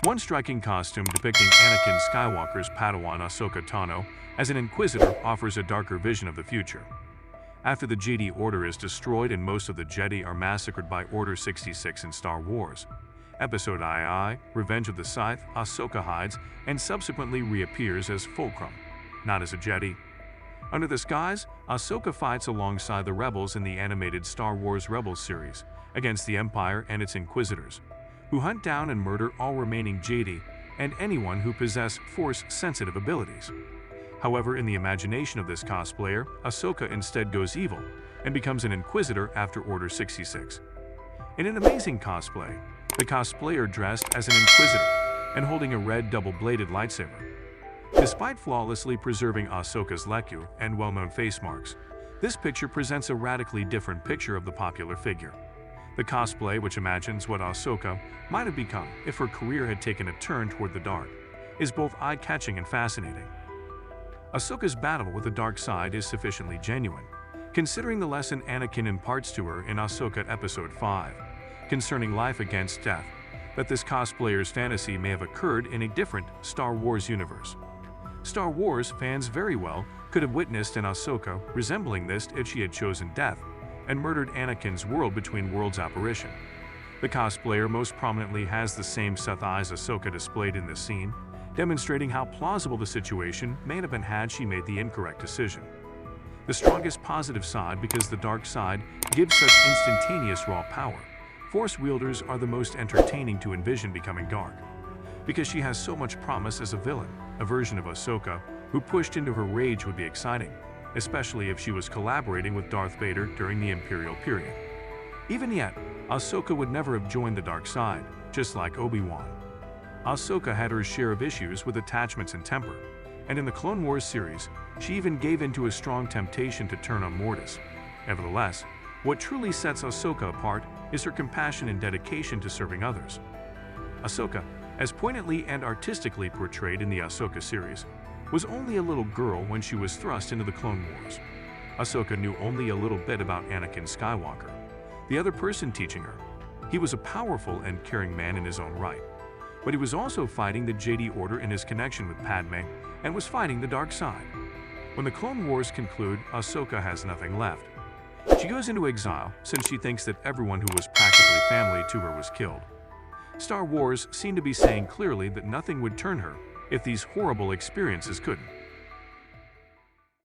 One striking costume depicting Anakin Skywalker's Padawan Ahsoka Tano as an Inquisitor offers a darker vision of the future. After the Jedi Order is destroyed and most of the Jedi are massacred by Order 66 in Star Wars, Episode II, Revenge of the Sith, Ahsoka hides and subsequently reappears as Fulcrum, not as a Jedi. Under the skies, Ahsoka fights alongside the Rebels in the animated Star Wars Rebels series against the Empire and its Inquisitors, who hunt down and murder all remaining Jedi and anyone who possess Force-sensitive abilities. However, in the imagination of this cosplayer, Ahsoka instead goes evil and becomes an Inquisitor after Order 66. In an amazing cosplay, the cosplayer dressed as an Inquisitor and holding a red double-bladed lightsaber. Despite flawlessly preserving Ahsoka's lekku and well-known face marks, this picture presents a radically different picture of the popular figure. The cosplay, which imagines what Ahsoka might have become if her career had taken a turn toward the dark, is both eye-catching and fascinating. Ahsoka's battle with the dark side is sufficiently genuine, considering the lesson Anakin imparts to her in Ahsoka Episode 5, concerning life against death, that this cosplayer's fantasy may have occurred in a different Star Wars universe. Star Wars fans very well could have witnessed an Ahsoka resembling this if she had chosen death and murdered Anakin's world between worlds apparition. The cosplayer most prominently has the same Sith eyes Ahsoka displayed in this scene, demonstrating how plausible the situation may have been had she made the incorrect decision. The strongest positive side, because the dark side gives such instantaneous raw power. Force wielders are the most entertaining to envision becoming dark. Because she has so much promise as a villain, a version of Ahsoka who pushed into her rage would be exciting, especially if she was collaborating with Darth Vader during the Imperial period. Even yet, Ahsoka would never have joined the dark side, just like Obi-Wan. Ahsoka had her share of issues with attachments and temper, and in the Clone Wars series, she even gave in to a strong temptation to turn on Mortis. Nevertheless, what truly sets Ahsoka apart is her compassion and dedication to serving others. Ahsoka, as poignantly and artistically portrayed in the Ahsoka series, was only a little girl when she was thrust into the Clone Wars. Ahsoka knew only a little bit about Anakin Skywalker, the other person teaching her. He was a powerful and caring man in his own right, but he was also fighting the Jedi Order in his connection with Padme and was fighting the dark side. When the Clone Wars conclude, Ahsoka has nothing left. She goes into exile since she thinks that everyone who was practically family to her was killed. Star Wars seemed to be saying clearly that nothing would turn her if these horrible experiences couldn't.